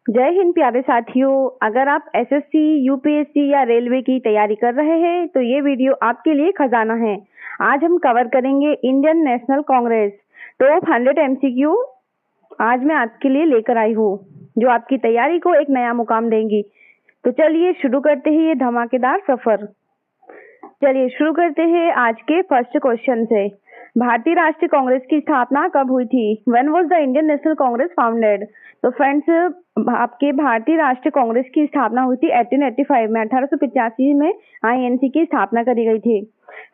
जय हिंद प्यारे साथियों। अगर आप एसएससी, यूपीएससी या रेलवे की तैयारी कर रहे हैं तो ये वीडियो आपके लिए खजाना है। आज हम कवर करेंगे Indian National Congress top 100 MCQ. आज मैं आपके लिए लेकर आई हूँ जो आपकी तैयारी को एक नया मुकाम देंगी। तो चलिए शुरू करते हैं ये धमाकेदार सफर। चलिए शुरू करते हैं आज के फर्स्ट क्वेश्चन से। भारतीय राष्ट्रीय कांग्रेस की स्थापना कब हुई थी? When was the Indian National Congress founded? तो फ्रेंड्स, आपके भारतीय राष्ट्रीय कांग्रेस की स्थापना हुई थी 1885 में। 1885 में आईएनसी की स्थापना करी गई थी।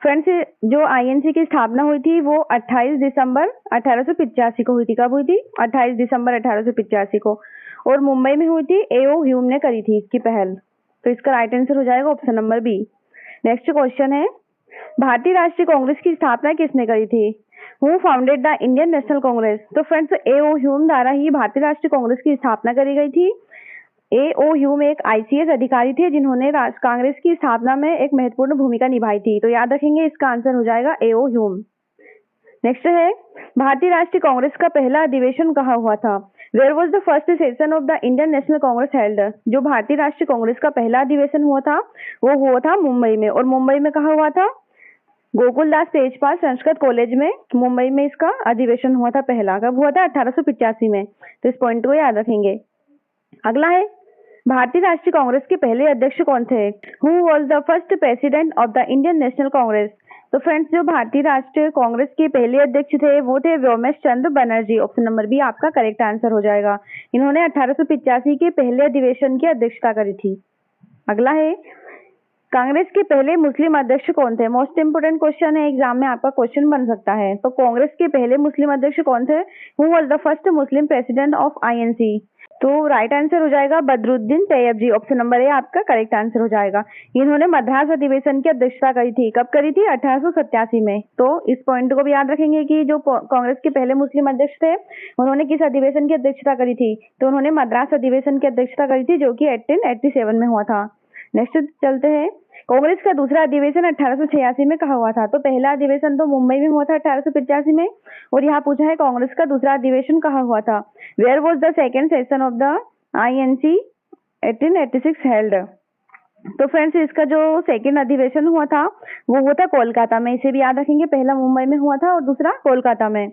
फ्रेंड्स, जो आईएनसी की स्थापना हुई थी वो 28 दिसंबर 1885 को हुई थी। कब हुई थी? 28 दिसंबर 1885 को। और मुंबई में हुई थी। एओ ह्यूम ने करी थी इसकी पहल। तो इसका राइट आंसर हो जाएगा option number B. Next question है, भारतीय राष्ट्रीय कांग्रेस की स्थापना किसने करी थी? Who founded the Indian National Congress? तो फ्रेंड्स, एओ ह्यूम द्वारा ही भारतीय राष्ट्रीय कांग्रेस की स्थापना करी गई थी। एओ ह्यूम एक आईसीएस अधिकारी थे जिन्होंने कांग्रेस की स्थापना में एक महत्वपूर्ण भूमिका निभाई थी। तो याद रखेंगे, इसका आंसर हो जाएगा एओ ह्यूम। नेक्स्ट है, भारतीय राष्ट्रीय कांग्रेस का पहला अधिवेशन कहाँ हुआ था? Where was the first session of the Indian National Congress held? जो भारतीय राष्ट्रीय कांग्रेस का पहला अधिवेशन हुआ था वो हुआ था मुंबई में। और मुंबई में कहाँ हुआ था? गोकुलदास तेजपाल संस्कृत कॉलेज में मुंबई में इसका अधिवेशन हुआ था पहला। कब हुआ था? 1885 में। तो इस पॉइंट को याद रखेंगे। अगला है, भारतीय राष्ट्रीय कांग्रेस के पहले अध्यक्ष कौन थे? Who was the first president of the Indian National Congress? तो फ्रेंड्स, जो भारतीय राष्ट्रीय कांग्रेस के पहले अध्यक्ष थे वो थे व्योमेश चंद्र बनर्जी। ऑप्शन नंबर बी आपका करेक्ट आंसर हो जाएगा। इन्होंने 1885 के पहले अधिवेशन की अध्यक्षता करी थी। अगला है, कांग्रेस के पहले मुस्लिम अध्यक्ष कौन थे? मोस्ट इंपोर्टेंट क्वेश्चन है, एग्जाम में आपका क्वेश्चन बन सकता है। तो कांग्रेस के पहले मुस्लिम अध्यक्ष कौन थे? Who was the first Muslim president of INC? तो राइट आंसर हो जाएगा बदरुद्दीन तैयब जी। ऑप्शन नंबर ए आपका करेक्ट आंसर हो जाएगा। इन्होंने मद्रास अधिवेशन की अध्यक्षता करी थी। कब करी थी? 1887 में। तो इस पॉइंट को भी याद रखेंगे कि जो कांग्रेस के पहले मुस्लिम अध्यक्ष थे उन्होंने किस अधिवेशन की अध्यक्षता करी थी? तो उन्होंने मद्रास अधिवेशन की अध्यक्षता करी थी जो कि 1887 में हुआ था। नेक्स्ट चलते हैं, कांग्रेस का दूसरा अधिवेशन 1886 में कहाँ हुआ था? तो पहला अधिवेशन तो मुंबई में हुआ था 1885 में। और यहाँ पूछा है कांग्रेस का दूसरा अधिवेशन कहाँ हुआ था? Where was the second session of the INC 1886 held? तो फ्रेंड्स, इसका जो सेकेंड अधिवेशन हुआ था वो हुआ था कोलकाता में। इसे भी याद रखेंगे, पहला मुंबई में हुआ था और दूसरा कोलकाता में।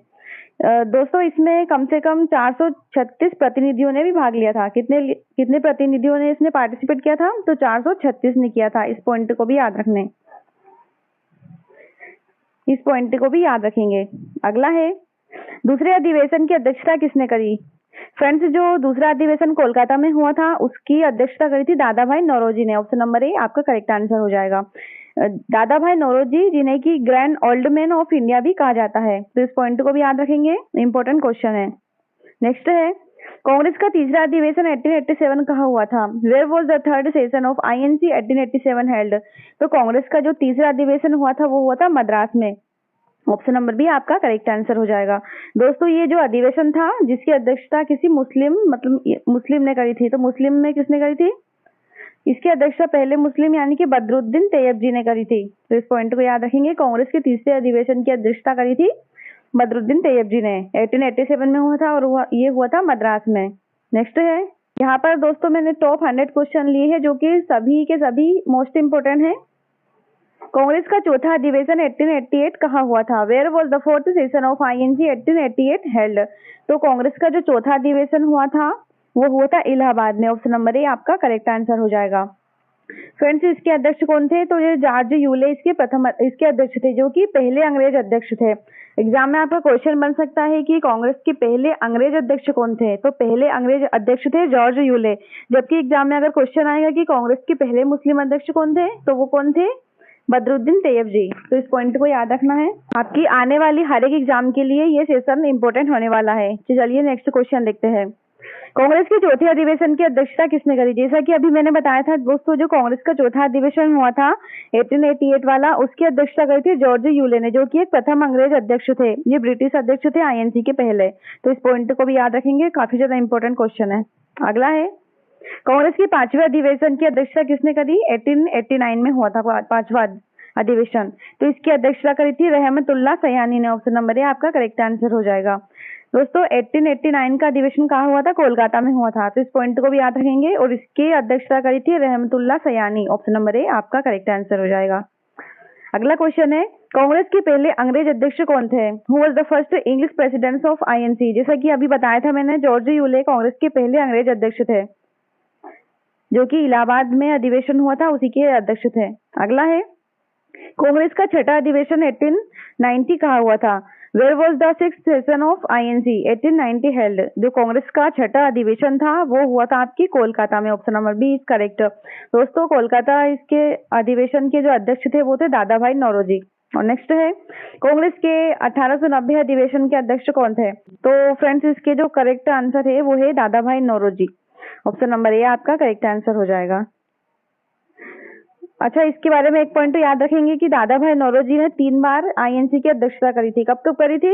दोस्तों, इसमें कम से कम 436 प्रतिनिधियों ने भी भाग लिया था। कितने प्रतिनिधियों ने इसमें पार्टिसिपेट किया था? तो 436 ने किया था। इस पॉइंट को भी याद रखने, इस पॉइंट को भी याद रखेंगे। अगला है, दूसरे अधिवेशन की अध्यक्षता किसने करी? फ्रेंड्स, जो दूसरा अधिवेशन कोलकाता में हुआ था उसकी अध्यक्षता करी थी दादा भाई नौरोजी ने। ऑप्शन नंबर ए आपका करेक्ट आंसर हो जाएगा। दादा भाई नौरोजी, जिन्हें की grand old man of India भी कहा जाता है। तो इस पॉइंट को भी याद रखेंगे, इंपॉर्टेंट क्वेश्चन है। नेक्स्ट है, कांग्रेस का तीसरा अधिवेशन 1887 कहाँ हुआ था? Where was the third session of INC 1887 held? तो कांग्रेस का जो तीसरा अधिवेशन हुआ था वो हुआ था मद्रास में। ऑप्शन नंबर बी आपका करेक्ट आंसर हो जाएगा। दोस्तों, ये जो अधिवेशन था जिसकी अध्यक्षता किसी मुस्लिम ने करी थी, तो मुस्लिम में किसने करी थी? इसकी अध्यक्षता पहले मुस्लिम यानी कि बदरुद्दीन तैयब जी ने करी थी। तो इस पॉइंट को याद रखेंगे, कांग्रेस के तीसरे अधिवेशन की अध्यक्षता करी थी बदरुद्दीन तैयब जी ने। 1887 में हुआ था और ये हुआ था मद्रास में। नेक्स्ट है, यहाँ पर दोस्तों मैंने टॉप 100 क्वेश्चन लिए हैं जो कि सभी के सभी मोस्ट इंपोर्टेंट है। कांग्रेस का चौथा अधिवेशन 1888 कहाँ हुआ था? Where was the fourth session of INC 1888 held? तो कांग्रेस का जो चौथा अधिवेशन हुआ था वो हुआ था इलाहाबाद में। ऑप्शन नंबर ए आपका करेक्ट आंसर हो जाएगा। फ्रेंड्स, इसके अध्यक्ष कौन थे? तो ये जॉर्ज यूले इसके अध्यक्ष थे, जो कि पहले अंग्रेज अध्यक्ष थे। एग्जाम में आपका क्वेश्चन बन सकता है कि कांग्रेस के पहले अंग्रेज अध्यक्ष कौन थे? तो पहले अंग्रेज अध्यक्ष थे जॉर्ज यूले। जबकि एग्जाम में अगर क्वेश्चन आएगा कि कांग्रेस के पहले मुस्लिम अध्यक्ष कौन थे, तो वो कौन थे? बदरुद्दीन तैयब जी। तो इस पॉइंट को याद रखना है, आपकी आने वाली हर एक एग्जाम के लिए ये सेशन इंपॉर्टेंट होने वाला है। चलिए नेक्स्ट क्वेश्चन देखते हैं। कांग्रेस के चौथे अधिवेशन की अध्यक्षता किसने करी? जैसा कि अभी मैंने बताया था दोस्तों, जो कांग्रेस का चौथा अधिवेशन हुआ था 1888 वाला, उसकी अध्यक्षता करी थी जॉर्ज यूले ने, जो कि एक प्रथम अंग्रेज अध्यक्ष थे। ये ब्रिटिश अध्यक्ष थे आईएनसी के पहले। तो इस पॉइंट को भी याद रखेंगे, काफी ज्यादा इंपॉर्टेंट क्वेश्चन है। अगला है, कांग्रेस के पांचवें अधिवेशन की अध्यक्षता किसने करी? 1889 में हुआ था पांचवा अधिवेशन। तो इसकी अध्यक्षता करी थी रहमतुल्लाह सयानी ने। ऑप्शन नंबर ए आपका करेक्ट आंसर हो जाएगा। दोस्तों 1889 का अधिवेशन कहाँ हुआ था? कोलकाता में हुआ था। तो इस पॉइंट को भी याद रखेंगे। और इसकी अध्यक्षता करी थी रहमतुल्लाह सयानी। ऑप्शन नंबर ए आपका करेक्ट आंसर हो जाएगा। अगला क्वेश्चन है, कांग्रेस के पहले अंग्रेज अध्यक्ष कौन थे? Who was the first English president of INC? जैसा कि अभी बताया था मैंने, जॉर्ज यूले कांग्रेस के पहले अंग्रेज अध्यक्ष थे, जो कि इलाहाबाद में अधिवेशन हुआ था, उसी के अध्यक्ष थे। अगला है, कांग्रेस का छठा अधिवेशन 1890 कहाँ हुआ था? Where was the sixth session of INC 1890 held? जो कांग्रेस का छठा अधिवेशन था वो हुआ था आपकी कोलकाता में। Option number B is correct. दोस्तों कोलकाता इसके अधिवेशन के जो अध्यक्ष थे वो थे दादा भाई नौरोजी। और नेक्स्ट है, कांग्रेस के 1890 अधिवेशन के अध्यक्ष कौन थे? तो फ्रेंड्स इसके जो करेक्ट आंसर है वो है दादा भाई नौरोजी। ऑप्शन नंबर ए आपका करेक्ट आंसर हो जाएगा। अच्छा, इसके बारे में एक पॉइंट तो याद रखेंगे कि दादा भाई नौरोजी ने 3 बार आईएनसी की अध्यक्षता करी थी। कब कब करी थी?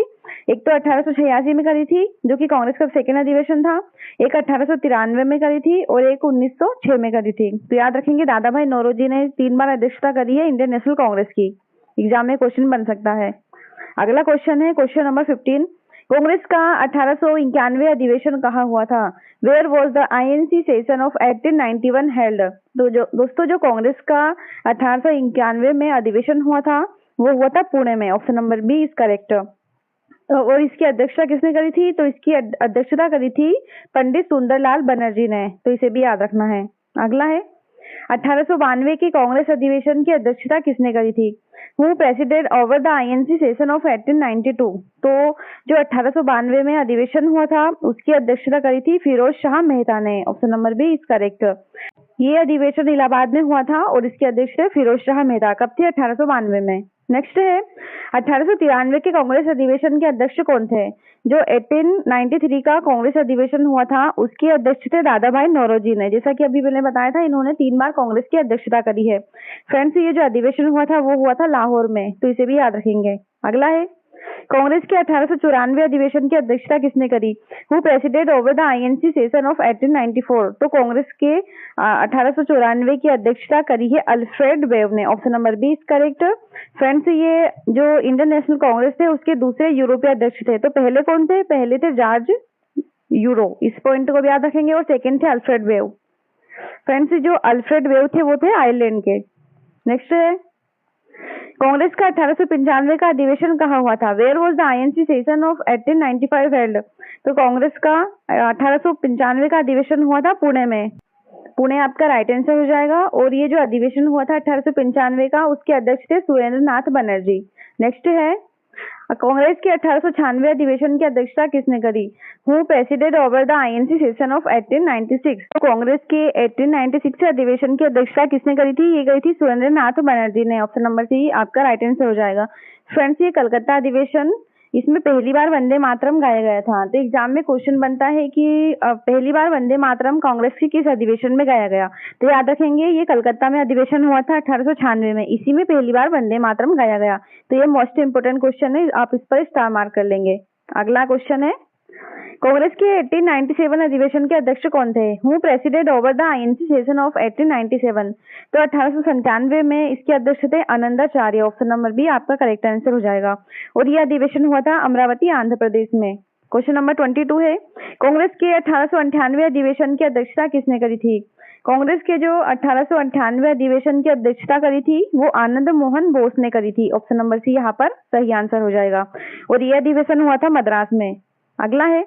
एक तो 1886 में करी थी, जो कि कांग्रेस का सेकेंड अधिवेशन था। एक 1893 में करी थी और एक 1906 में करी थी। तो याद रखेंगे दादा भाई नौरोजी ने 3 बार अध्यक्षता करी है इंडियन नेशनल कांग्रेस की। एग्जाम में क्वेश्चन बन सकता है। अगला क्वेश्चन है क्वेश्चन नंबर 15। कांग्रेस का 1891 अधिवेशन कहाँ हुआ था? Where was the INC session of 1891 held? तो दोस्तों जो कांग्रेस का 1891 में अधिवेशन हुआ था वो हुआ था पुणे में। Option number B is correct. और इसकी अध्यक्षता किसने करी थी? तो इसकी अध्यक्षता करी थी पंडित सुंदरलाल बनर्जी ने। तो इसे भी याद रखना है। अगला है, 1892 के कांग्रेस अधिवेशन की अध्यक्षता किसने करी थी? Who presided over the INC session of 1892? तो जो 1892 में अधिवेशन हुआ था उसकी अध्यक्षता करी थी फिरोज शाह मेहता ने। Option number B is correct. ये अधिवेशन इलाहाबाद में हुआ था और इसके अध्यक्ष थे फिरोज शाह मेहता। कब थे? 1892 में। नेक्स्ट है, 1893 के कांग्रेस अधिवेशन के अध्यक्ष कौन थे? जो 1893 का कांग्रेस अधिवेशन हुआ था उसके अध्यक्ष थे दादा भाई नौरोजी ने। जैसा कि अभी मैंने बताया था, इन्होंने 3 बार कांग्रेस की अध्यक्षता करी है। फ्रेंड्स ये जो अधिवेशन हुआ था वो हुआ था लाहौर में। तो इसे भी याद रखेंगे। अगला है, कांग्रेस के 1894 अधिवेशन की अध्यक्षता किसने करी? Who presided over the INC session of 1894? तो कांग्रेस के 1894 की अध्यक्षता करी है अल्फ्रेड वेव ने। Option number B is correct. Friends ये जो इंडियन नेशनल कांग्रेस थे उसके दूसरे यूरोपीय अध्यक्ष थे। तो पहले कौन थे? पहले थे जॉर्ज यूरो। इस पॉइंट को भी याद रखेंगे। और सेकेंड थे अल्फ्रेड वेव। फ्रेंड्स जो अल्फ्रेड वेव थे वो थे आयरलैंड के। नेक्स्ट है, कांग्रेस का 1895 का अधिवेशन कहाँ हुआ था? Where was the INC session of 1895 held? तो कांग्रेस का 1895 का अधिवेशन हुआ था पुणे में। पुणे आपका राइट आंसर हो जाएगा। और ये जो अधिवेशन हुआ था 1895 का उसके अध्यक्ष थे सुरेंद्र नाथ बनर्जी। नेक्स्ट है, कांग्रेस के 1896 अधिवेशन की अध्यक्षता किसने करी? Who presided over the INC session of 1896? तो कांग्रेस के 1896 अधिवेशन की अध्यक्षता किसने करी थी? ये करी थी सुरेंद्र नाथ बनर्जी ने। ऑप्शन नंबर सी आपका राइट आंसर हो जाएगा। फ्रेंड्स ये कलकत्ता अधिवेशन, इसमें पहली बार वंदे मातरम गाया गया था। तो एग्जाम में क्वेश्चन बनता है कि पहली बार वंदे मातरम कांग्रेस के किस अधिवेशन में गाया गया? तो याद रखेंगे ये कलकत्ता में अधिवेशन हुआ था 1896 में। इसी में पहली बार वंदे मातरम गाया गया। तो ये मोस्ट इंपोर्टेंट क्वेश्चन है, आप इस पर स्टार मार्क कर लेंगे। अगला क्वेश्चन है, कांग्रेस के 1897 अधिवेशन के अध्यक्ष कौन थे? Who presided over the INC session of 1897? तो 1897 में इसके अध्यक्ष थे आनंदाचार्य। ऑप्शन नंबर बी आपका करेक्ट आंसर हो जाएगा। और यह अधिवेशन हुआ था अमरावती आंध्र प्रदेश में। क्वेश्चन नंबर 22 है, कांग्रेस के 1898 अधिवेशन की अध्यक्षता किसने करी थी? कांग्रेस के जो 1898 अधिवेशन की अध्यक्षता करी थी वो आनंद मोहन बोस ने करी थी। ऑप्शन नंबर सी यहाँ पर सही आंसर हो जाएगा। और यह अधिवेशन हुआ था मद्रास में। अगला है,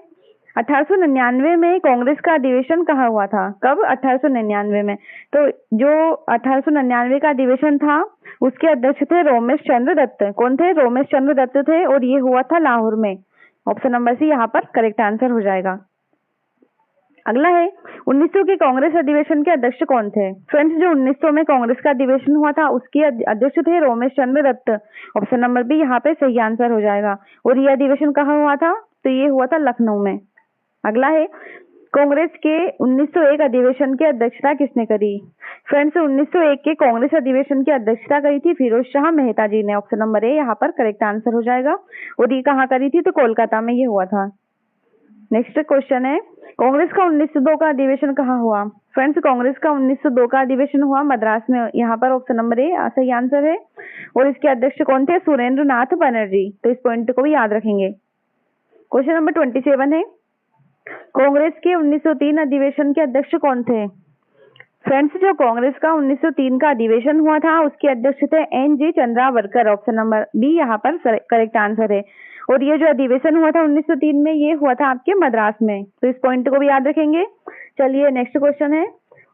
1899 में कांग्रेस का अधिवेशन कहाँ हुआ था? कब? 1899 में। तो जो 1899 का अधिवेशन था उसके अध्यक्ष थे रोमेश चंद्र दत्त। कौन थे? रोमेश चंद्र दत्त थे। और ये हुआ था लाहौर में। ऑप्शन नंबर सी यहाँ पर करेक्ट आंसर हो जाएगा। अगला है, 1900 के कांग्रेस अधिवेशन के अध्यक्ष कौन थे? फ्रेंड्स जो 1900 में कांग्रेस का अधिवेशन हुआ था उसके अध्यक्ष थे रोमेश चंद्र दत्त। ऑप्शन नंबर बी यहाँ पे सही आंसर हो जाएगा। और ये अधिवेशन कहाँ हुआ था? तो ये हुआ था लखनऊ में। अगला है, कांग्रेस के 1901 अधिवेशन की अध्यक्षता किसने करी? फ्रेंड्स 1901 के कांग्रेस अधिवेशन की अध्यक्षता करी थी फिरोज शाह मेहता जी ने। ऑप्शन नंबर ए यहाँ पर करेक्ट आंसर हो जाएगा। और ये कहाँ करी थी? तो कोलकाता में ये हुआ था। नेक्स्ट क्वेश्चन है, कांग्रेस का 1902 का अधिवेशन कहाँ हुआ? फ्रेंड्स कांग्रेस का 1902 का अधिवेशन हुआ मद्रास में। यहाँ पर ऑप्शन नंबर ए सही आंसर है। और इसके अध्यक्ष कौन थे? सुरेंद्र नाथ बनर्जी। तो इस पॉइंट को भी याद रखेंगे। क्वेश्चन नंबर 27 है, कांग्रेस के 1903 अधिवेशन के अध्यक्ष कौन थे? फ्रेंड्स, जो कांग्रेस का 1903 का अधिवेशन हुआ था उसके अध्यक्ष थे NG Chandavarkar. Option number B यहाँ पर करेक्ट आंसर है। और ये जो अधिवेशन हुआ था 1903 में, ये हुआ था आपके मद्रास में, तो इस पॉइंट को भी याद रखेंगे। चलिए नेक्स्ट क्वेश्चन है,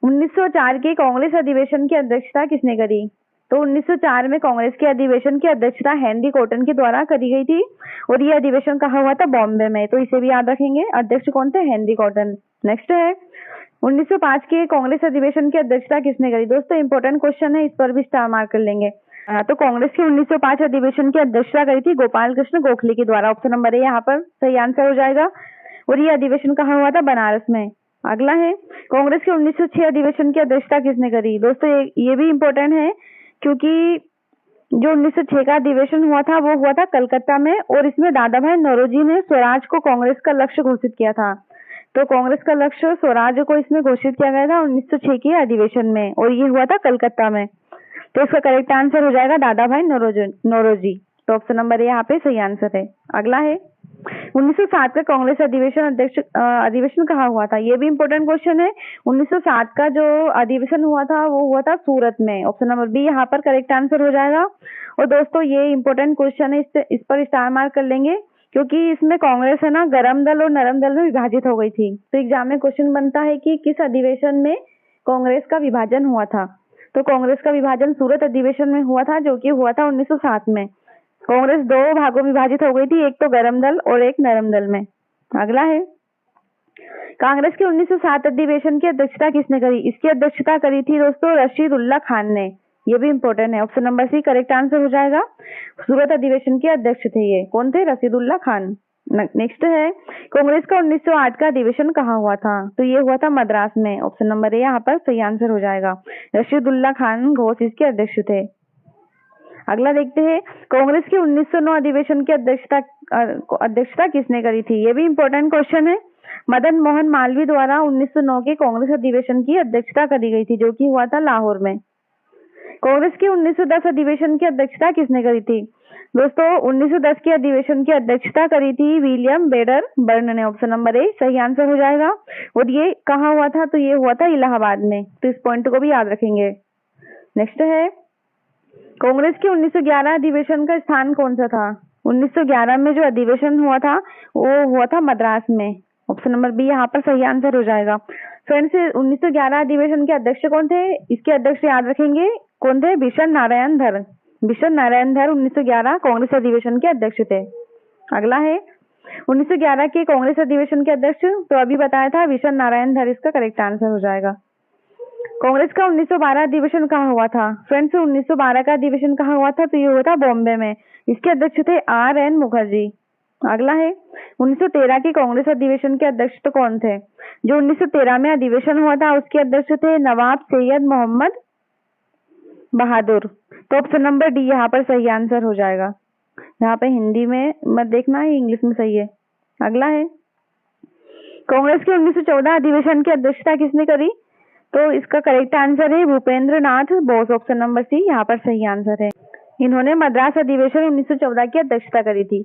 1904 के कांग्रेस अधिवेशन की अध्यक्षता किसने करी? तो 1904 में कांग्रेस के अधिवेशन की अध्यक्षता हेनरी कॉटन के द्वारा करी गई थी और ये अधिवेशन कहाँ हुआ था? बॉम्बे में, तो इसे भी याद रखेंगे। अध्यक्ष कौन थे? Henry cotton. नेक्स्ट है, 1905 के कांग्रेस अधिवेशन की अध्यक्षता किसने करी? दोस्तों इंपॉर्टेंट क्वेश्चन है, इस पर भी स्टार मार्क कर लेंगे। तो कांग्रेस के 1905 अधिवेशन की अध्यक्षता करी थी गोपाल कृष्ण गोखले के द्वारा। ऑप्शन नंबर ए यहाँ पर सही आंसर हो जाएगा। और ये अधिवेशन कहाँ हुआ था? बनारस में। अगला है, कांग्रेस के 1906 अधिवेशन की अध्यक्षता किसने करी? दोस्तों ये भी इम्पोर्टेंट है, क्योंकि जो 1906 का अधिवेशन हुआ था वो हुआ था कलकत्ता में, और इसमें दादा भाई नौरोजी ने स्वराज को कांग्रेस का लक्ष्य घोषित किया था। तो कांग्रेस का लक्ष्य स्वराज को इसमें घोषित किया गया था 1906 के अधिवेशन में, और ये हुआ था कलकत्ता में। तो इसका करेक्ट आंसर हो जाएगा दादा भाई नौरोजी। तो ऑप्शन नंबर ए यहाँ पे सही आंसर है। अगला है, 1907 का कांग्रेस अधिवेशन कहाँ हुआ था? ये भी इम्पोर्टेंट क्वेश्चन है। 1907 का जो अधिवेशन हुआ था वो हुआ था सूरत में। ऑप्शन नंबर बी यहाँ पर करेक्ट आंसर हो जाएगा। और दोस्तों ये इम्पोर्टेंट क्वेश्चन है, इस पर स्टार मार्क कर लेंगे, क्योंकि इसमें कांग्रेस है ना गरम दल और नरम दल में विभाजित हो गई थी। तो एग्जाम में क्वेश्चन बनता है कि किस अधिवेशन में कांग्रेस का विभाजन हुआ था? तो कांग्रेस का विभाजन सूरत अधिवेशन में हुआ था, जो कि हुआ था 1907 में। कांग्रेस दो भागों में विभाजित हो गई थी, एक तो गरम दल और एक नरम दल में। अगला है, कांग्रेस के 1907 अधिवेशन की अध्यक्षता किसने करी? इसकी अध्यक्षता करी थी दोस्तों रशीदुल्ला खान ने। ये भी इम्पोर्टेंट है। Option number C correct answer हो जाएगा। सूरत अधिवेशन के अध्यक्ष थे ये। कौन थे? रशीदुल्ला खान। नेक्स्ट है, कांग्रेस का 1908 का अधिवेशन कहाँ हुआ था? तो ये हुआ था मद्रास में। ऑप्शन नंबर ए यहाँ पर सही आंसर हो जाएगा। रशीदुल्ला खान घोष इसके अध्यक्ष थे। अगला देखते हैं, कांग्रेस के 1909 अधिवेशन की अध्यक्षता किसने करी थी? ये भी इम्पोर्टेंट क्वेश्चन है। मदन मोहन मालवीय द्वारा 1909 के कांग्रेस अधिवेशन की अध्यक्षता करी गई थी, जो कि हुआ था लाहौर में। कांग्रेस के 1910 अधिवेशन की अध्यक्षता किसने करी थी? दोस्तों 1910 के अधिवेशन की अध्यक्षता करी थी विलियम बेडर बर्न ने। ऑप्शन नंबर ए सही आंसर हो जाएगा। और ये कहाँ हुआ था? तो ये हुआ था इलाहाबाद में। तो इस पॉइंट को भी याद रखेंगे। नेक्स्ट है, कांग्रेस के 1911 अधिवेशन का स्थान कौन सा था? 1911 में जो अधिवेशन हुआ था वो हुआ था मद्रास में। ऑप्शन नंबर बी यहाँ पर सही आंसर हो जाएगा। फ्रेंड्स 1911 अधिवेशन के अध्यक्ष कौन थे? इसके अध्यक्ष याद रखेंगे कौन थे? बिशन नारायण धर। बिशन नारायण धर 1911 कांग्रेस अधिवेशन के अध्यक्ष थे। अगला है, 1911 के कांग्रेस अधिवेशन के अध्यक्ष तो अभी बताया था बिशन नारायण धर, इसका करेक्ट आंसर हो जाएगा। कांग्रेस का 1912 अधिवेशन कहाँ हुआ था? फ्रेंड्स 1912 का अधिवेशन कहाँ हुआ था? तो ये हुआ था बॉम्बे में। इसके अध्यक्ष थे RN मुखर्जी। अगला है, 1913 के कांग्रेस अधिवेशन के अध्यक्ष तो कौन थे? जो 1913 में अधिवेशन हुआ था उसके अध्यक्ष थे नवाब सैयद मोहम्मद बहादुर। तो ऑप्शन नंबर डी यहाँ पर सही आंसर हो जाएगा। यहाँ पे हिंदी में मत देखना, ये इंग्लिश में सही है। अगला है, कांग्रेस के 1914 अधिवेशन की अध्यक्षता किसने करी? तो इसका करेक्ट आंसर है भूपेंद्र नाथ बोस। ऑप्शन नंबर सी यहाँ पर सही आंसर है। इन्होंने मद्रास अधिवेशन 1914 की अध्यक्षता करी थी।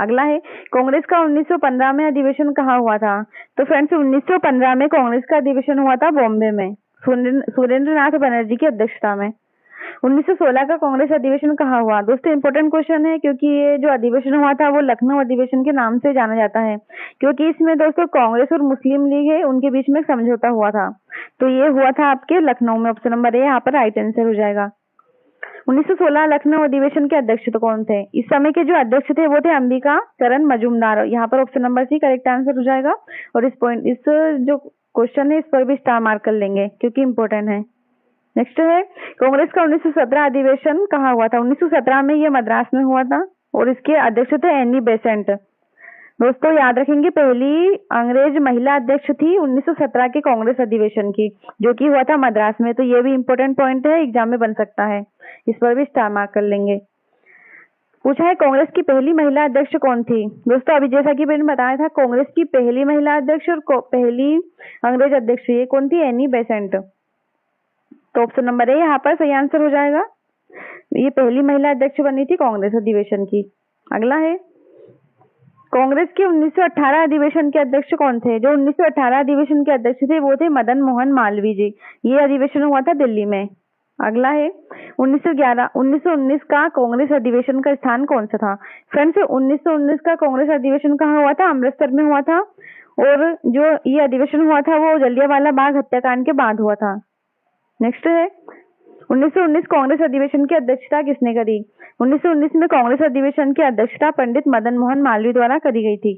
अगला है, कांग्रेस का 1915 में अधिवेशन कहाँ हुआ था? तो फ्रेंड्स 1915 में कांग्रेस का अधिवेशन हुआ था बॉम्बे में, सुरेंद्र नाथ बनर्जी की अध्यक्षता में। 1916 का कांग्रेस अधिवेशन कहाँ हुआ? दोस्तों इंपॉर्टेंट क्वेश्चन है, क्योंकि ये जो अधिवेशन हुआ था वो लखनऊ अधिवेशन के नाम से जाना जाता है, क्योंकि इसमें दोस्तों कांग्रेस और मुस्लिम लीग है उनके बीच में समझौता हुआ था। तो ये हुआ था आपके लखनऊ में। ऑप्शन नंबर ए यहाँ पर राइट आंसर हो जाएगा। 1916 लखनऊ अधिवेशन के अध्यक्ष तो कौन थे? इस समय के जो अध्यक्ष थे वो थे अंबिका चरण मजूमदार। यहाँ पर option number C correct answer हो जाएगा। और इस जो क्वेश्चन है इस पर भी स्टार मार्क कर लेंगे, क्योंकि इम्पोर्टेंट है। नेक्स्ट है, कांग्रेस का 1917 अधिवेशन कहाँ हुआ था? 1917 में ये मद्रास में हुआ था और इसके अध्यक्ष थे एनी बेसेंट। दोस्तों याद रखेंगे पहली अंग्रेज महिला अध्यक्ष थी 1917 के कांग्रेस अधिवेशन की, जो कि हुआ था मद्रास में। तो ये भी इम्पोर्टेंट पॉइंट है, एग्जाम में बन सकता है, इस पर भी स्टार मार्क कर लेंगे। पूछा है कांग्रेस की पहली महिला अध्यक्ष कौन थी? दोस्तों अभी जैसा कि मैंने बताया था, कांग्रेस की पहली महिला अध्यक्ष और पहली अंग्रेज अध्यक्ष ये कौन थी? Annie Besant. तो ऑप्शन नंबर ए यहाँ पर सही आंसर हो जाएगा। ये पहली महिला अध्यक्ष बनी थी कांग्रेस अधिवेशन की। अगला है, कांग्रेस के 1918 अधिवेशन के अध्यक्ष कौन थे? जो 1918 अधिवेशन के अध्यक्ष थे वो थे मदन मोहन मालवीय जी। ये अधिवेशन हुआ था दिल्ली में। अगला है 1919 का कांग्रेस अधिवेशन का स्थान कौन सा था? फ्रेंड्स 1919 का कांग्रेस अधिवेशन कहाँ हुआ था? अमृतसर में हुआ था। और जो ये अधिवेशन हुआ था वो जलियांवाला बाग हत्याकांड के बाद हुआ था। नेक्स्ट है 1919 कांग्रेस अधिवेशन की अध्यक्षता किसने करी? 1919 में कांग्रेस अधिवेशन की अध्यक्षता पंडित मदन मोहन मालवीय द्वारा करी गई थी।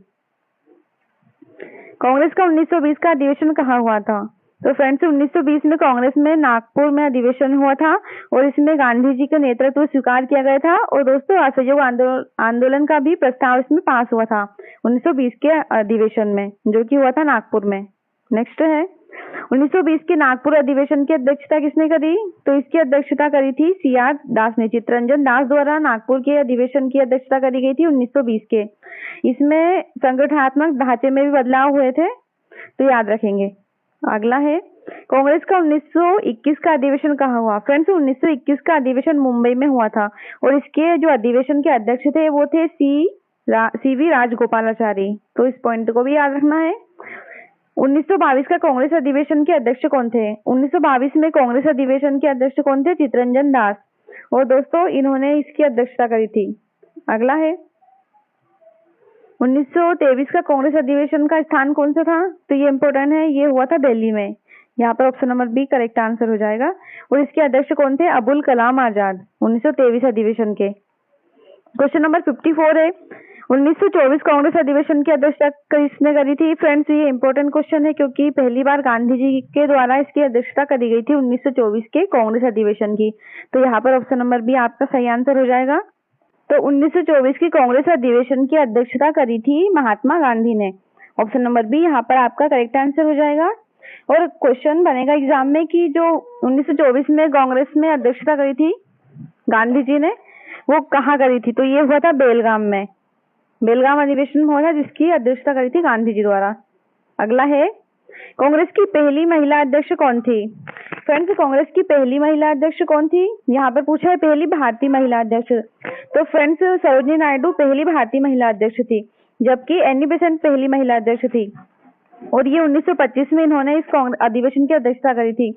कांग्रेस का 1920 का अधिवेशन कहाँ हुआ था? तो फ्रेंड्स 1920 में कांग्रेस में नागपुर में अधिवेशन हुआ था और इसमें गांधी जी का नेतृत्व स्वीकार किया गया था और दोस्तों असहयोग आंदोलन का भी प्रस्ताव इसमें पास हुआ था 1920 के अधिवेशन में, जो कि हुआ था नागपुर में। नेक्स्ट है 1920 के नागपुर अधिवेशन की अध्यक्षता किसने करी? तो इसकी अध्यक्षता करी थी CR दास ने। चित्तरंजन दास द्वारा नागपुर के अधिवेशन की अध्यक्षता करी गई थी 1920 के। इसमें संगठनात्मक ढांचे में भी बदलाव हुए थे, तो याद रखेंगे। अगला है कांग्रेस का 1921 का अधिवेशन कहाँ हुआ? फ्रेंड्स 1921 का अधिवेशन मुंबई में हुआ था और इसके जो अधिवेशन के अध्यक्ष थे वो थे CV राजगोपालाचारी। तो इस पॉइंट को भी याद रखना है। 1922 का कांग्रेस अधिवेशन के अध्यक्ष कौन थे? 1922 में कांग्रेस अधिवेशन के अध्यक्ष कौन थे? चित्तरंजन दास। और दोस्तों इन्होंने इसकी अध्यक्षता करी थी। अगला है 1923 का कांग्रेस अधिवेशन का स्थान कौन सा था? तो ये इंपॉर्टेंट है, ये हुआ था दिल्ली में। यहाँ पर option number B correct answer हो जाएगा। और इसके अध्यक्ष कौन थे? अबुल कलाम आजाद। 1923 अधिवेशन के। क्वेश्चन नंबर 54 है 1924 कांग्रेस अधिवेशन की अध्यक्षता किसने करी थी? फ्रेंड्स ये इंपॉर्टेंट क्वेश्चन है क्योंकि पहली बार गांधी जी के द्वारा इसकी अध्यक्षता करी गई थी 1924 के कांग्रेस अधिवेशन की। तो यहाँ पर ऑप्शन नंबर बी आपका सही आंसर हो जाएगा। तो 1924 की कांग्रेस अधिवेशन की अध्यक्षता करी थी महात्मा गांधी ने। ऑप्शन नंबर बी यहाँ पर आपका करेक्ट आंसर हो जाएगा। और क्वेश्चन बनेगा एग्जाम में कि जो 1924 में कांग्रेस में अध्यक्षता करी थी गांधी जी ने वो कहाँ करी थी? तो ये हुआ था बेलगाम में। बेलगाम अधिवेशन हुआ था जिसकी अध्यक्षता करी थी गांधी जी द्वारा। अगला है कांग्रेस की पहली महिला अध्यक्ष कौन थी? फ्रेंड्स कांग्रेस की पहली महिला अध्यक्ष कौन थी? यहाँ पर पूछा है पहली भारतीय महिला अध्यक्ष। तो फ्रेंड्स सरोजिनी नायडू पहली भारतीय महिला अध्यक्ष थी, जबकि एनी बेसेंट पहली महिला अध्यक्ष थी। और ये 1925 में इन्होंने इस अधिवेशन की अध्यक्षता करी थी।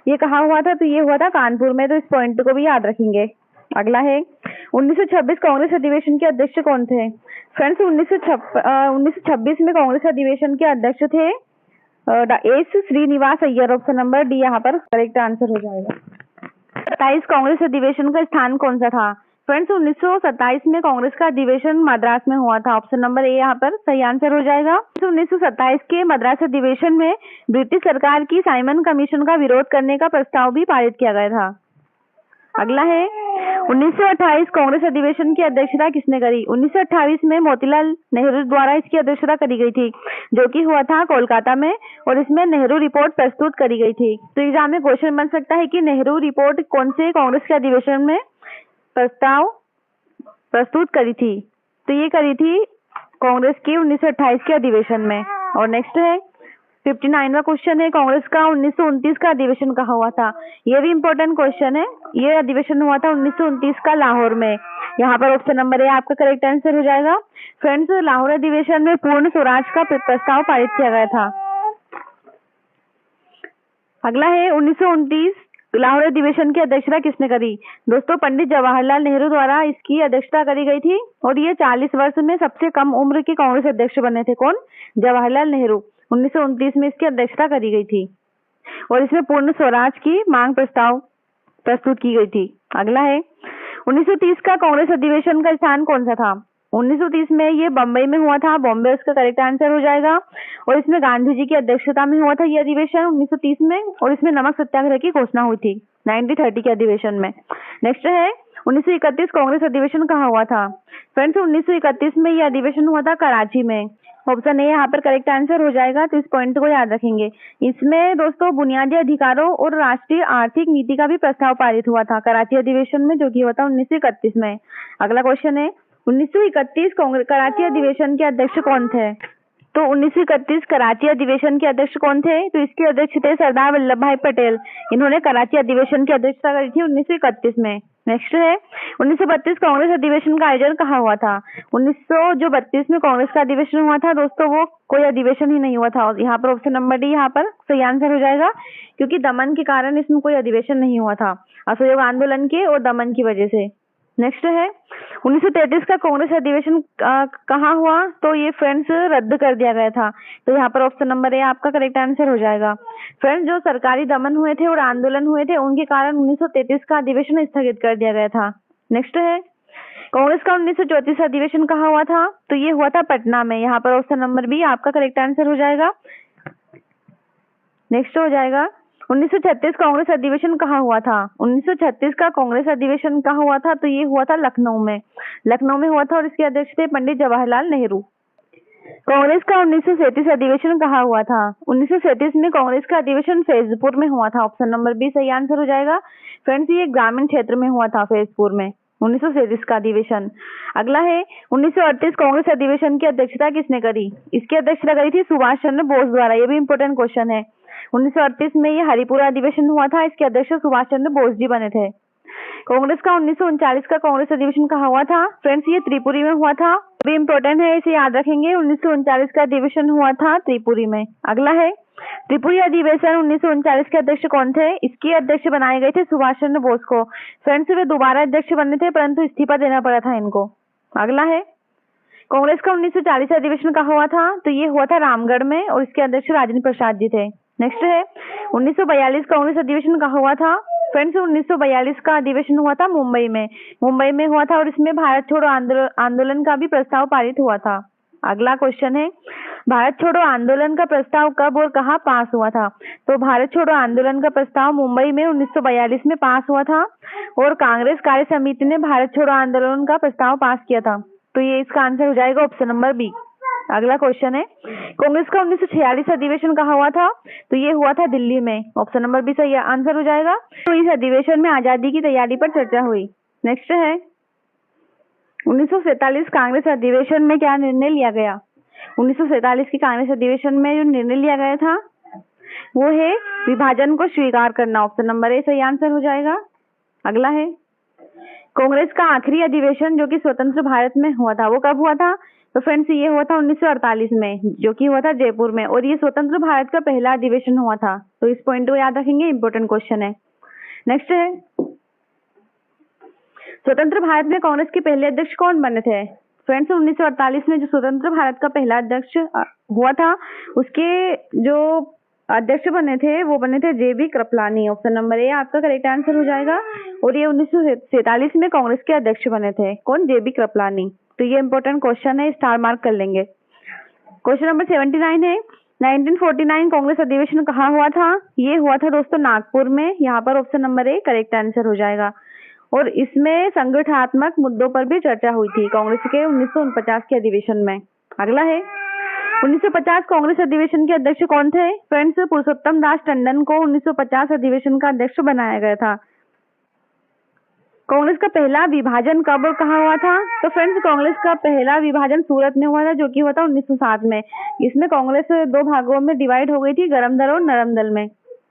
ये कहाँ हुआ था? तो ये हुआ था कानपुर में। तो इस पॉइंट को भी याद रखेंगे। अगला है 1926 कांग्रेस अधिवेशन के अध्यक्ष कौन थे? फ्रेंड्स 1926 में कांग्रेस अधिवेशन के अध्यक्ष थे S Srinivasa Iyer. Option number D यहाँ पर करेक्ट आंसर हो जाएगा। 27 कांग्रेस अधिवेशन का स्थान कौन सा था? फ्रेंड्स 1927 में कांग्रेस का अधिवेशन मद्रास में हुआ था। ऑप्शन नंबर ए यहाँ पर सही आंसर हो जाएगा। 1927 के मद्रास अधिवेशन में ब्रिटिश सरकार की साइमन कमीशन का विरोध करने का प्रस्ताव भी पारित किया गया था। अगला है 1928 कांग्रेस अधिवेशन की अध्यक्षता किसने करी? 1928 में मोतीलाल नेहरू द्वारा इसकी अध्यक्षता करी गई थी, जो कि हुआ था कोलकाता में। और इसमें नेहरू रिपोर्ट प्रस्तुत करी गई थी। तो एग्जाम में क्वेश्चन बन सकता है कि नेहरू रिपोर्ट कौन से कांग्रेस के अधिवेशन में प्रस्ताव प्रस्तुत करी थी? तो ये करी थी कांग्रेस की 1928 के अधिवेशन में। और नेक्स्ट है 59वां क्वेश्चन है कांग्रेस का 1929 का अधिवेशन कहाँ हुआ था? ये भी इम्पोर्टेंट क्वेश्चन है। ये अधिवेशन हुआ था 1929 का लाहौर में। यहाँ पर ऑप्शन नंबर ए आपका करेक्ट आंसर हो जाएगा। फ्रेंड्स लाहौर अधिवेशन में पूर्ण स्वराज का प्रस्ताव पारित किया गया था। अगला है 1929 लाहौर अधिवेशन की अध्यक्षता किसने करी? दोस्तों पंडित जवाहरलाल नेहरू द्वारा इसकी अध्यक्षता करी गई थी। और ये 40 वर्ष में सबसे कम उम्र के कांग्रेस अध्यक्ष बने थे। कौन? जवाहरलाल नेहरू। 1929 में इसकी अध्यक्षता करी गई थी और इसमें पूर्ण स्वराज की मांग प्रस्ताव प्रस्तुत की गई थी। अगला है 1930 का कांग्रेस अधिवेशन का स्थान कौन सा था? 1930 में ये बम्बई में हुआ था। बॉम्बे उसका करेक्ट आंसर हो जाएगा। और इसमें गांधी जी की अध्यक्षता में हुआ था ये अधिवेशन 1930 में। और इसमें नमक सत्याग्रह की घोषणा हुई थी 1930 के अधिवेशन में। नेक्स्ट है 1931 कांग्रेस अधिवेशन कहाँ हुआ था? फ्रेंड्स 1931 में ये अधिवेशन हुआ था कराची में। ऑप्शन ए यहाँ पर करेक्ट आंसर हो जाएगा। तो इस पॉइंट को याद रखेंगे। इसमें दोस्तों बुनियादी अधिकारों और राष्ट्रीय आर्थिक नीति का भी प्रस्ताव पारित हुआ था कराची अधिवेशन में, जो कि हुआ था 1931 में। अगला क्वेश्चन है 1931 कांग्रेस कराची अधिवेशन के अध्यक्ष कौन थे? तो 1931 कराची अधिवेशन के अध्यक्ष कौन थे? तो इसके अध्यक्ष थे सरदार वल्लभ भाई पटेल। इन्होंने कराची अधिवेशन की अध्यक्षता करी थी 1931 में। नेक्स्ट है 1932 कांग्रेस अधिवेशन का आयोजन कहाँ हुआ था? 1932 में कांग्रेस का अधिवेशन हुआ था दोस्तों, वो कोई अधिवेशन ही नहीं हुआ था। यहाँ पर ऑप्शन नंबर डी यहाँ पर सही आंसर हो जाएगा, क्योंकि दमन के कारण इसमें कोई अधिवेशन नहीं हुआ था, असहयोग आंदोलन के और दमन की वजह से। नेक्स्ट है 1933 का कांग्रेस अधिवेशन कहाँ हुआ? तो ये फ्रेंड्स रद्द कर दिया गया था। तो यहाँ पर ऑप्शन नंबर ए आपका करेक्ट आंसर हो जाएगा। फ्रेंड्स, जो सरकारी दमन हुए थे और आंदोलन हुए थे, उनके कारण 1933 का अधिवेशन स्थगित कर दिया गया था। नेक्स्ट है कांग्रेस का 1934 अधिवेशन कहाँ हुआ था? तो ये हुआ था पटना में। यहाँ पर ऑप्शन नंबर बी आपका करेक्ट आंसर हो जाएगा। नेक्स्ट हो जाएगा 1936 कांग्रेस अधिवेशन कहाँ हुआ था? 1936 का कांग्रेस अधिवेशन कहाँ हुआ था? तो ये हुआ था लखनऊ में। लखनऊ में हुआ था और इसके अध्यक्ष थे पंडित जवाहरलाल नेहरू। कांग्रेस का 1937 अधिवेशन कहाँ हुआ था? 1937 में कांग्रेस का अधिवेशन फैजपुर में हुआ था। ऑप्शन नंबर बी सही आंसर हो जाएगा। फ्रेंड्स, ये ग्रामीण क्षेत्र में हुआ था, फैजपुर में 1937 का अधिवेशन। अगला है 1938 कांग्रेस अधिवेशन की अध्यक्षता किसने करी? इसकी अध्यक्षता करी थी सुभाष चंद्र बोस द्वारा। ये भी इंपॉर्टेंट क्वेश्चन है। 1938 में ये हरिपुरा अधिवेशन हुआ था, इसके अध्यक्ष सुभाष चंद्र बोस जी बने थे। कांग्रेस का 1939 का कांग्रेस अधिवेशन कहाँ हुआ था? फ्रेंड्स, ये त्रिपुरी में हुआ था, भी इंपॉर्टेंट है, इसे याद रखेंगे। 1939 का अधिवेशन हुआ था त्रिपुरी में। अगला है त्रिपुरी अधिवेशन 1939 के अध्यक्ष कौन थे? इसके अध्यक्ष बनाए गए थे सुभाष चंद्र बोस को। फ्रेंड्स, वे दोबारा अध्यक्ष बने थे, परंतु इस्तीफा देना पड़ा था इनको। अगला है कांग्रेस का 1940 अधिवेशन कहाँ हुआ था? तो ये हुआ था रामगढ़ में और इसके अध्यक्ष राजेंद्र प्रसाद जी थे। नेक्स्ट है 1942 कांग्रेस अधिवेशन कहाँ हुआ था? फ्रेंड्स, 1942 का अधिवेशन हुआ था मुंबई में। मुंबई में हुआ था और इसमें भारत छोड़ो आंदोलन का भी प्रस्ताव पारित हुआ था। अगला क्वेश्चन है भारत छोड़ो आंदोलन का प्रस्ताव कब और कहाँ पास हुआ था? तो भारत छोड़ो आंदोलन का प्रस्ताव मुंबई में 1942 में पास हुआ था और कांग्रेस कार्य समिति ने भारत छोड़ो आंदोलन का प्रस्ताव पास किया था। तो ये इसका आंसर हो जाएगा ऑप्शन नंबर बी। अगला क्वेश्चन है कांग्रेस का 1946 अधिवेशन कहाँ हुआ था? तो ये हुआ था दिल्ली में। ऑप्शन नंबर बी सही आंसर हो जाएगा। तो इस अधिवेशन में आजादी की तैयारी पर चर्चा हुई। नेक्स्ट है 1947 कांग्रेस अधिवेशन में क्या निर्णय लिया गया? 1947 की कांग्रेस अधिवेशन में जो निर्णय लिया गया था वो है विभाजन को स्वीकार करना। ऑप्शन नंबर ए सही आंसर हो जाएगा। अगला है कांग्रेस का आखिरी अधिवेशन जो कि स्वतंत्र भारत में हुआ था, वो कब हुआ था? तो फ्रेंड्स, ये हुआ था 1948 में, जो कि हुआ था जयपुर में, और ये स्वतंत्र भारत का पहला अधिवेशन हुआ था। तो इस पॉइंट को याद रखेंगे, इंपॉर्टेंट क्वेश्चन है। नेक्स्ट है स्वतंत्र भारत में कांग्रेस के पहले अध्यक्ष कौन बने थे? फ्रेंड्स, 1948 में जो स्वतंत्र भारत का पहला अध्यक्ष हुआ था, उसके जो अध्यक्ष बने थे वो बने थे जेबी कृपलानी। ऑप्शन नंबर ए आपका करेक्ट आंसर हो जाएगा। और ये 1947 में कांग्रेस के अध्यक्ष बने थे। कौन? जेबी कृपलानी। तो ये इंपॉर्टेंट क्वेश्चन है, स्टार मार्क कर लेंगे। क्वेश्चन नंबर 79 है 1949 कांग्रेस अधिवेशन कहाँ हुआ था? ये हुआ था दोस्तों नागपुर में। यहाँ पर option number A correct answer हो जाएगा। और इसमें संगठनात्मक मुद्दों पर भी चर्चा हुई थी कांग्रेस के 1949 के अधिवेशन में। अगला है 1950 कांग्रेस अधिवेशन के अध्यक्ष कौन थे? फ्रेंड्स, पुरुषोत्तम दास टंडन को 1950 अधिवेशन का अध्यक्ष बनाया गया था। कांग्रेस का पहला विभाजन कब और कहाँ हुआ था? तो फ्रेंड्स, कांग्रेस का पहला विभाजन सूरत में हुआ था, जो कि हुआ था 1907 में। इसमें कांग्रेस दो भागों में डिवाइड हो गई थी, गरम दल और नरम दल में।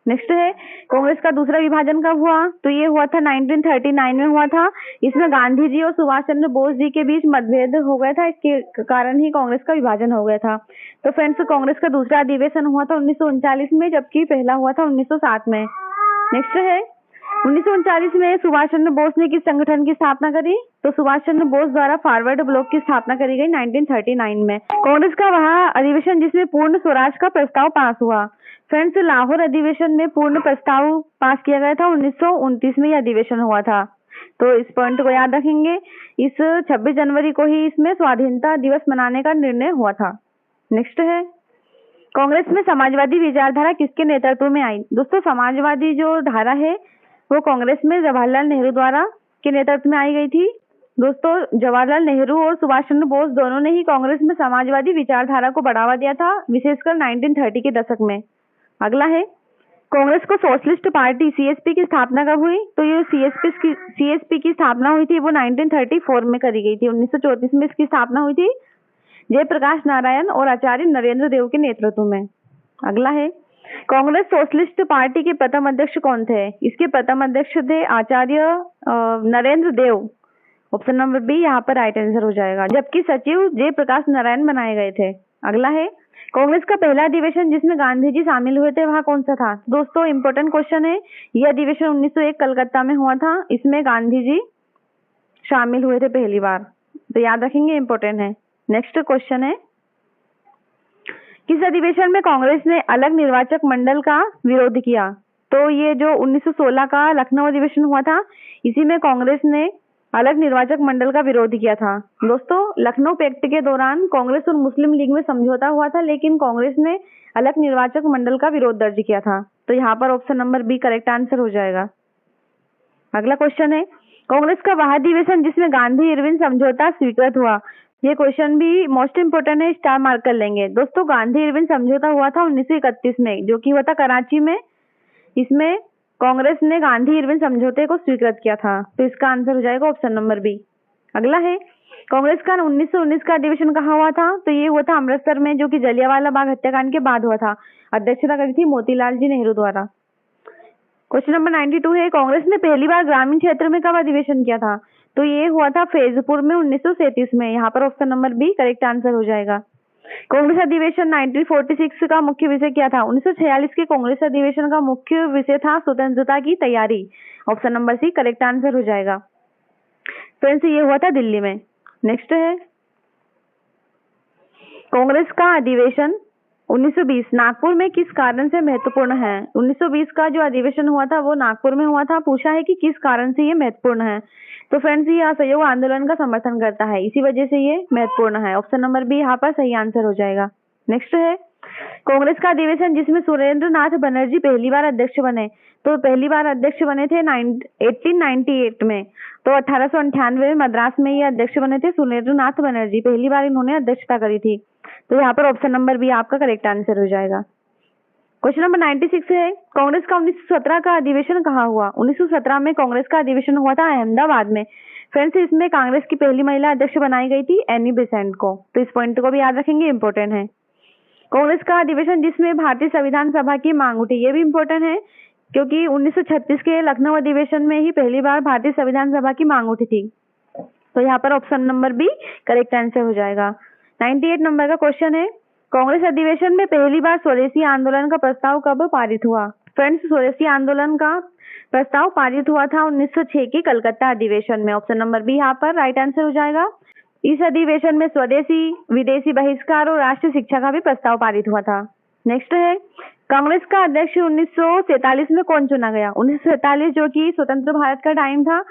नेक्स्ट है कांग्रेस का दूसरा विभाजन कब हुआ? तो ये हुआ था 1939 में हुआ था। इसमें गांधी जी और सुभाष चंद्र बोस जी के बीच मतभेद हो गया था, इसके कारण ही कांग्रेस का विभाजन हो गया था। तो फ्रेंड्स, कांग्रेस का दूसरा अधिवेशन हुआ था 1939 में, जबकि पहला हुआ था 1907 में। नेक्स्ट है 1939 में सुभाष चंद्र बोस ने किस संगठन की स्थापना करी? तो सुभाष चंद्र बोस द्वारा फॉरवर्ड ब्लॉक की स्थापना करी गई 1939 में। कांग्रेस का वह अधिवेशन जिसमें पूर्ण स्वराज का प्रस्ताव पास हुआ। फ्रेंड्स, लाहौर अधिवेशन में पूर्ण प्रस्ताव पास किया गया था 1929 में यह अधिवेशन हुआ था। तो इस पॉइंट को याद रखेंगे। इस 26 जनवरी को ही इसमें स्वाधीनता दिवस मनाने का निर्णय हुआ था। नेक्स्ट है कांग्रेस में समाजवादी विचारधारा किसके नेतृत्व में आई? दोस्तों, समाजवादी जो धारा है वो कांग्रेस में जवाहरलाल नेहरू द्वारा के नेतृत्व में आई गई थी। दोस्तों, जवाहरलाल नेहरू और सुभाष चंद्र बोस दोनों ने ही कांग्रेस में समाजवादी विचारधारा को बढ़ावा दिया था, विशेषकर 1930 के दशक में। अगला है कांग्रेस को सोशलिस्ट पार्टी सीएसपी की स्थापना कब हुई? तो ये सीएसपी की स्थापना हुई थी वो 1934 में करी गई थी। 1934 में इसकी स्थापना हुई थी। जयप्रकाश नारायण और आचार्य नरेंद्र देव के नेतृत्व में। अगला है, कांग्रेस सोशलिस्ट पार्टी के प्रथम अध्यक्ष कौन थे? इसके प्रथम अध्यक्ष थे आचार्य नरेंद्र देव। ऑप्शन नंबर बी यहाँ पर राइट आंसर हो जाएगा, जबकि सचिव जयप्रकाश नारायण बनाए गए थे। अगला है, कांग्रेस का पहला अधिवेशन जिसमें गांधी जी शामिल हुए थे वह कौन सा था? दोस्तों इंपॉर्टेंट क्वेश्चन है, यह अधिवेशन 1901 कलकत्ता में हुआ था। इसमें गांधी जी शामिल हुए थे पहली बार, तो याद रखेंगे, इंपॉर्टेंट है। नेक्स्ट क्वेश्चन है, किस अधिवेशन में कांग्रेस ने अलग निर्वाचक मंडल का विरोध किया? तो ये जो 1916 का लखनऊ अधिवेशन हुआ था, इसी में कांग्रेस ने अलग निर्वाचक मंडल का विरोध किया था। दोस्तों लखनऊ पैक्ट के दौरान कांग्रेस और मुस्लिम लीग में समझौता हुआ था, लेकिन कांग्रेस ने अलग निर्वाचक मंडल का विरोध दर्ज किया था। तो यहाँ पर option number B correct answer हो जाएगा। अगला क्वेश्चन है, कांग्रेस का वह अधिवेशन जिसमें गांधी इरविन समझौता स्वीकृत हुआ। ये क्वेश्चन भी मोस्ट इंपोर्टेंट है, स्टार मार्क कर लेंगे। दोस्तों गांधी इरविन समझौता हुआ था 1931 में, जो कि हुआ था कराची में। इसमें कांग्रेस ने गांधी इरविन समझौते को स्वीकृत किया था, तो इसका आंसर हो जाएगा ऑप्शन नंबर बी। अगला है, कांग्रेस का 1919 का अधिवेशन कहाँ हुआ था? तो ये हुआ था अमृतसर में, जो कि जलियांवाला बाग हत्याकांड के बाद हुआ था। अध्यक्षता करी थी मोतीलाल जी नेहरू द्वारा। क्वेश्चन नंबर 92 है, कांग्रेस ने पहली बार ग्रामीण क्षेत्र में कब अधिवेशन किया था? तो ये हुआ था फैजपुर में 1937 में। यहाँ पर option number B correct answer हो जाएगा। कांग्रेस अधिवेशन 1946 का मुख्य विषय क्या था? 1946 के कांग्रेस अधिवेशन का मुख्य विषय था स्वतंत्रता की तैयारी। Option number C correct answer हो जाएगा। फ्रेंड्स ये हुआ था दिल्ली में। नेक्स्ट है, कांग्रेस का अधिवेशन 1920 नागपुर में किस कारण से महत्वपूर्ण है? 1920 का जो अधिवेशन हुआ था वो नागपुर में हुआ था। पूछा है कि किस कारण से ये महत्वपूर्ण है। तो फ्रेंड्स ये असहयोग आंदोलन का समर्थन करता है, इसी वजह से ये महत्वपूर्ण है। ऑप्शन नंबर बी यहाँ पर सही आंसर हो जाएगा। नेक्स्ट है, कांग्रेस का अधिवेशन जिसमें सुरेंद्र नाथ बनर्जी पहली बार अध्यक्ष बने। तो पहली बार अध्यक्ष बने थे 1898 में। तो 1898 में मद्रास में ये अध्यक्ष बने थे सुरेंद्र नाथ बनर्जी। पहली बार इन्होंने अध्यक्षता करी थी। तो यहाँ पर ऑप्शन नंबर बी आपका करेक्ट आंसर हो जाएगा। क्वेश्चन नंबर 96 है, कांग्रेस का 1917 का अधिवेशन कहाँ हुआ? 1917 में कांग्रेस का अधिवेशन हुआ था अहमदाबाद में। फ्रेंड्स इसमें कांग्रेस की पहली महिला अध्यक्ष बनाई गई थी एनी बेसेंट को। तो इस पॉइंट को भी याद रखेंगे, इंपॉर्टेंट है। कांग्रेस का अधिवेशन जिसमें भारतीय संविधान सभा की मांग उठी, ये भी इंपॉर्टेंट है, क्योंकि 1936 के लखनऊ अधिवेशन में ही पहली बार भारतीय संविधान सभा की मांग उठी थी। तो यहाँ पर option number B correct answer हो जाएगा। 98 नंबर का क्वेश्चन है, कांग्रेस अधिवेशन में पहली बार स्वदेशी आंदोलन का प्रस्ताव कब पारित हुआ? फ्रेंड्स स्वदेशी आंदोलन का प्रस्ताव पारित हुआ था 1906 के कलकत्ता अधिवेशन में। ऑप्शन नंबर बी यहाँ पर राइट आंसर हो जाएगा। इस अधिवेशन में स्वदेशी, विदेशी बहिष्कार और राष्ट्रीय शिक्षा का भी प्रस्ताव पारित हुआ था। नेक्स्ट है, कांग्रेस का अध्यक्ष 1947 में कौन चुना गया? 1947 जो कि स्वतंत्र भारत का टाइम था,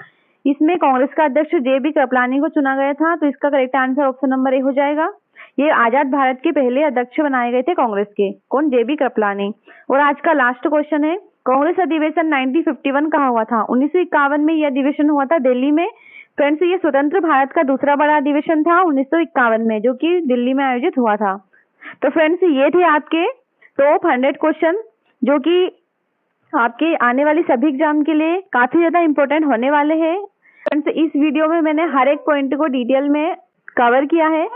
इसमें कांग्रेस का अध्यक्ष जे.बी. कृपलानी को चुना गया था। तो इसका correct answer option number A हो जाएगा। ये आजाद भारत के पहले अध्यक्ष बनाए गए थे कांग्रेस के, कौन? जे.बी. कृपलानी। और आज का लास्ट क्वेश्चन है, कांग्रेस अधिवेशन 1951 कहाँ हुआ था? 1951 में यह अधिवेशन हुआ था दिल्ली में। फ्रेंड्स ये स्वतंत्र भारत का दूसरा बड़ा अधिवेशन था 1951 में, जो कि दिल्ली में आयोजित हुआ था। तो फ्रेंड्स ये थे आपके टॉप 100 क्वेश्चन, जो कि आपके आने वाली सभी एग्जाम के लिए काफी ज्यादा इंपॉर्टेंट होने वाले हैं। फ्रेंड्स इस वीडियो में मैंने हर एक पॉइंट को डिटेल में कवर किया है।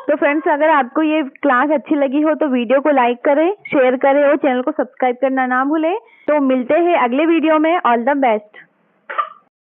तो फ्रेंड्स अगर आपको ये क्लास अच्छी लगी हो तो वीडियो को लाइक करें, शेयर करें और चैनल को सब्सक्राइब करना ना भूलें। तो मिलते हैं अगले वीडियो में। All the best.